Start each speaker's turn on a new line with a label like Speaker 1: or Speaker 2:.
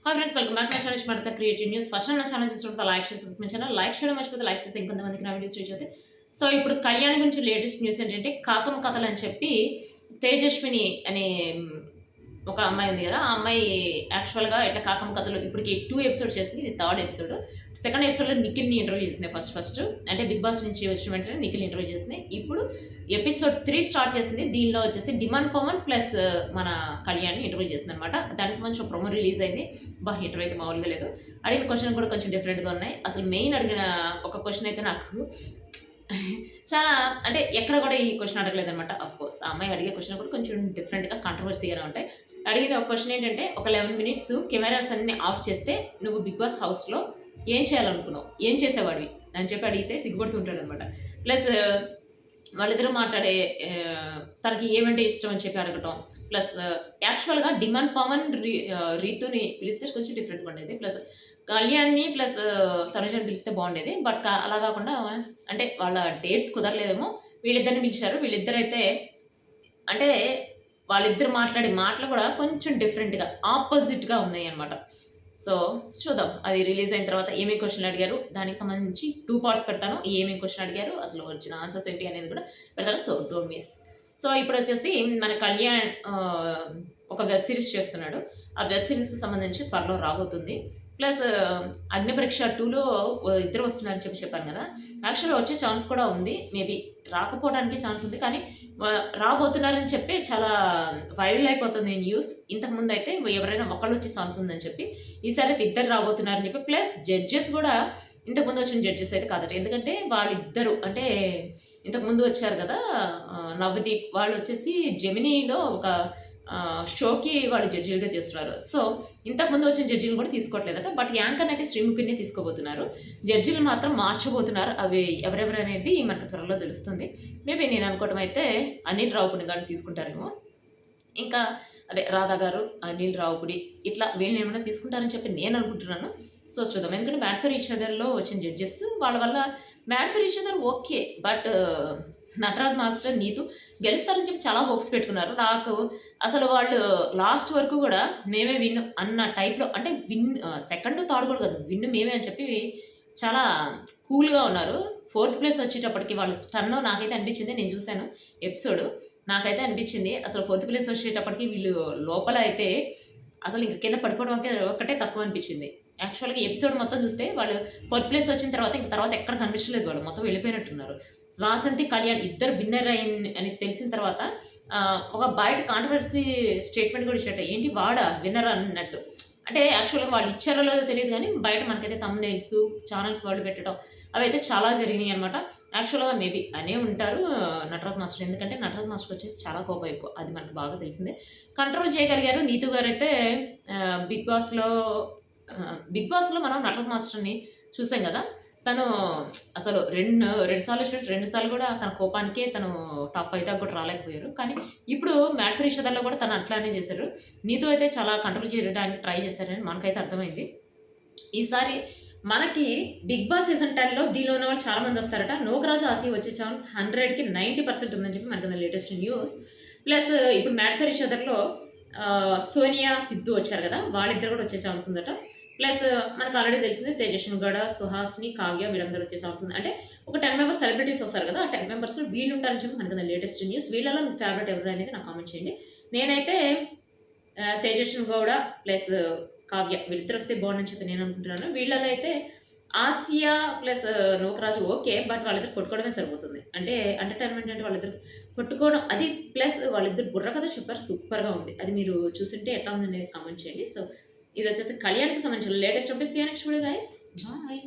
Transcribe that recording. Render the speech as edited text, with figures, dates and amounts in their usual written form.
Speaker 1: Hi friends, welcome back my channel smart creative news. First నా channel చూస్తుంటే like చేసి subscribe చేయాలి. Like చేయడం మర్చిపోతే లైక్ చేస్తే ఇంకొంతమందికి నా వీడియోస్ రీచ్ అవుతాయి. సో ఇప్పుడు కళ్యాణ్ గురించి లేటెస్ట్ న్యూస్ ఏంటంటే కాకమ్మ కథలు అని చెప్పి తేజస్విని అనే ఒక అమ్మాయి ఉంది కదా, ఆ అమ్మాయి యాక్చువల్గా ఇట్లా కాకమ్మ కథలు ఇప్పటికి 2 ఎపిసోడ్స్ చేసింది. ఇది 3rd ఎపిసోడ్. సెకండ్ ఎపిసోడ్లో నిఖిల్ని ఇంటర్వ్యూ చేసింది. ఫస్ట్ అంటే బిగ్ బాస్ నుంచి వచ్చిన వెంటనే నిఖిల్ ఇంటర్వ్యూ చేసింది. ఇప్పుడు ఎపిసోడ్ 3 స్టార్ట్ చేసింది. దీనిలో వచ్చేసి డిమాండ్ పవన్ ప్లస్ మన కళ్యాణ్ని ఇంటర్వ్యూ చేసింది అనమాట. దానికి సంబంధించిన ప్రొమో రిలీజ్ అయింది. ఇంటర్వ్యూ అయితే మామూలుగా లేదు. అడిగిన క్వశ్చన్ కూడా కొంచెం డిఫరెంట్గా ఉన్నాయి. అసలు మెయిన్ అడిగిన ఒక క్వశ్చన్ అయితే నాకు చాలా అంటే ఎక్కడ కూడా ఈ క్వశ్చన్ అడగలేదు అనమాట. కోర్స్ ఆ అమ్మాయి అడిగే క్వశ్చన్ కూడా కొంచెం డిఫరెంట్గా కాంట్రవర్సీగానే ఉంటాయి. అడిగిన ఒక క్వశ్చన్ ఏంటంటే, ఒక 11 minutes కెమెరాస్ అన్ని ఆఫ్ చేస్తే నువ్వు బిగ్ బాస్ హౌస్లో ఏం చేయాలనుకున్నావు, ఏం చేసేవాడివి అని చెప్పి అడిగితే సిగ్గుపడుతుంటాడు అనమాట. ప్లస్ వాళ్ళిద్దరూ మాట్లాడే తనకి ఏమంటే ఇష్టం అని చెప్పి అడగటం, ప్లస్ యాక్చువల్గా డిమాండ్ పవన్ రీతుని పిలిస్తే కొంచెం డిఫరెంట్గా ఉండేది. ప్లస్ కళ్యాణ్ని ప్లస్ తనుజని పిలిస్తే బాగుండేది. బట్ అలా కాకుండా అంటే వాళ్ళ డేట్స్ కుదరలేదేమో, వీళ్ళిద్దరిని పిలిచారు. వీళ్ళిద్దరైతే అంటే వాళ్ళిద్దరు మాట్లాడే మాటలు కూడా కొంచెం డిఫరెంట్గా ఆపోజిట్గా ఉన్నాయి అనమాట. సో చూద్దాం, అది రిలీజ్ అయిన తర్వాత ఏమేమి క్వశ్చన్లు అడిగారు, దానికి సంబంధించి 2 parts పెడతాను. ఏమేమి క్వశ్చన్ అడిగారు, అసలు వచ్చిన ఆన్సర్స్ ఏంటి అనేది కూడా పెడతాను. So don't miss. సో ఇప్పుడు వచ్చేసి మన కళ్యాణ్ ఒక వెబ్ సిరీస్ చేస్తున్నాడు. ఆ వెబ్ సిరీస్ సంబంధించి త్వరలో రాబోతుంది. ప్లస్ అగ్నిపరీక్ష 2లో ఇద్దరు వస్తున్నారని చెప్పాను కదా, యాక్చువల్గా వచ్చే ఛాన్స్ కూడా ఉంది. మేబీ రాకపోవడానికి ఛాన్స్ ఉంది, కానీ రాబోతున్నారని చెప్పి చాలా వైరల్ అయిపోతుంది న్యూస్. ఇంతకుముందు అయితే ఎవరైనా ఒకళ్ళు వచ్చే ఛాన్స్ ఉందని చెప్పి, ఈసారి అయితే ఇద్దరు రాబోతున్నారని చెప్పి, ప్లస్ జడ్జెస్ కూడా ఇంతకుముందు వచ్చిన జడ్జెస్ అయితే కాదట. ఎందుకంటే వాళ్ళిద్దరు అంటే ఇంతకుముందు వచ్చారు కదా, నవదీప్ వాళ్ళు వచ్చేసి జెమినీలో ఒక షోకి వాళ్ళు జడ్జీలుగా చేస్తున్నారు. సో ఇంతకుముందు వచ్చిన జడ్జీలు కూడా తీసుకోవట్లేదట. బట్ యాంకర్ అయితే శ్రీముఖిని తీసుకోబోతున్నారు. జడ్జీలు మాత్రం మార్చబోతున్నారు. అవి ఎవరెవరు అనేది మనకు త్వరలో తెలుస్తుంది. మేబీ నేను అనుకోవడం అయితే అనిల్ రావుపుని కానీ తీసుకుంటారేమో, ఇంకా అదే రాధా గారు, అనిల్ రావుపుడి, ఇట్లా వీళ్ళని ఏమైనా తీసుకుంటారని చెప్పి నేను అనుకుంటున్నాను. సో చూద్దాం. ఎందుకంటే మ్యాడ్ ఫర్ ఈచ్ అదర్లో వచ్చిన జడ్జెస్ వాళ్ళ వల్ల mad for each other okay, but Nataraj master Neetu గెలుస్తారని చెప్పి చాలా హోప్స్ పెట్టుకున్నారు. నాకు అసలు వాళ్ళు లాస్ట్ వరకు కూడా మేమే విన్ అన్న టైప్లో, అంటే విన్ సెకండ్ థర్డ్ కూడా కాదు, విన్ మేమే అని చెప్పి చాలా కూల్గా ఉన్నారు. 4th place వచ్చేటప్పటికి వాళ్ళు స్టన్ నాకైతే అనిపించింది. నేను చూశాను ఎపిసోడ్, నాకైతే అనిపించింది అసలు 4th place వచ్చేటప్పటికి వీళ్ళు లోపల అయితే అసలు ఇంకా కింద పడిపోవడం ఒకటే తక్కువ అనిపించింది. యాక్చువల్గా ఎపిసోడ్ మొత్తం చూస్తే వాళ్ళు 4th place వచ్చిన తర్వాత ఇంక తర్వాత ఎక్కడ కనిపించలేదు, వాళ్ళు మొత్తం వెళ్ళిపోయినట్టున్నారు. వాసంతి కళ్యాణ్ ఇద్దరు విన్నర్ అని తెలిసిన తర్వాత ఒక బయట కాంట్రవర్సీ స్టేట్మెంట్ కూడా ఇచ్చాట. ఏంటి వాడా విన్నర్ అన్నట్టు. అంటే యాక్చువల్గా వాళ్ళు ఇచ్చారో లేదో తెలియదు, కానీ బయట మనకైతే థంబ్నెయిల్స్ ఛానల్స్ వాళ్ళు పెట్టడం అవి అయితే చాలా జరిగినాయి అనమాట. యాక్చువల్గా మేబీ అనే ఉంటారు నటరాజ్ మాస్టర్, ఎందుకంటే నటరాజ్ మాస్టర్ వచ్చేసి చాలా కోపం ఎక్కువ, అది మనకు బాగా తెలిసిందే. కంట్రోల్ చేయగలిగారు. నీతు గారు అయితే బిగ్ బాస్లో మనం నటరాజ్ మాస్టర్ని చూసాం కదా, తను అసలు రెండు సార్లు కూడా తన కోపానికే తను టాప్ 5 దాకా కూడా రాలేకపోయారు. కానీ ఇప్పుడు మ్యాడ్ ఫర్ ఈచ్ అదర్లో కూడా తను అట్లానే చేశారు. నీతో అయితే చాలా కంట్రోల్ చేయడానికి ట్రై చేశారని మనకైతే అర్థమైంది. ఈసారి మనకి బిగ్ బాస్ సీజన్ 10లో దీనిలో ఉన్న వాళ్ళు చాలా మంది వస్తారట. నోకరాజు ఆసి వచ్చే ఛాన్స్ 100కి 90% ఉందని చెప్పి మనకి లేటెస్ట్ న్యూస్. ప్లస్ ఇప్పుడు మ్యాడ్ ఫర్ ఈచ్ అదర్లో సోనియా సిద్ధు వచ్చారు కదా, వాళ్ళిద్దరు కూడా వచ్చే ఛాన్స్ ఉందట. ప్లస్ మనకు ఆల్రెడీ తెలిసింది తేజస్విని గౌడ, సుహాస్ని, కావ్య వీళ్ళందరూ వచ్చే ఛాన్స్ ఉంది. అంటే ఒక 10 members సెలబ్రిటీస్ వస్తారు కదా, ఆ 10 members వీళ్ళు ఉంటారని చెప్పి మనకు లేటెస్ట్ న్యూస్. వీళ్ళలో మీ ఫేవరెట్ ఎవరు అనేది నాకు కామెంట్ చేయండి. నేనైతే తేజస్విని గౌడ ప్లస్ కావ్య వీళ్ళిద్దరు వస్తే బాగుందని చెప్పి నేను అనుకుంటున్నాను. వీళ్ళలో అయితే Asia plus Nokaraju okay, but వాళ్ళిద్దరు కొట్టుకోవడమే సరిపోతుంది. అంటే ఎంటర్టైన్మెంట్ అంటే వాళ్ళిద్దరు కొట్టుకోవడం అది, ప్లస్ వాళ్ళిద్దరు బుర్ర కథ చెప్పారు, సూపర్గా ఉంది. అది మీరు చూసింటే ఎట్లా ఉందని కామెంట్ చేయండి. సో ఇది వచ్చేసి కళ్యాణ్కి సంబంధించిన latest updates. Next video guys, bye.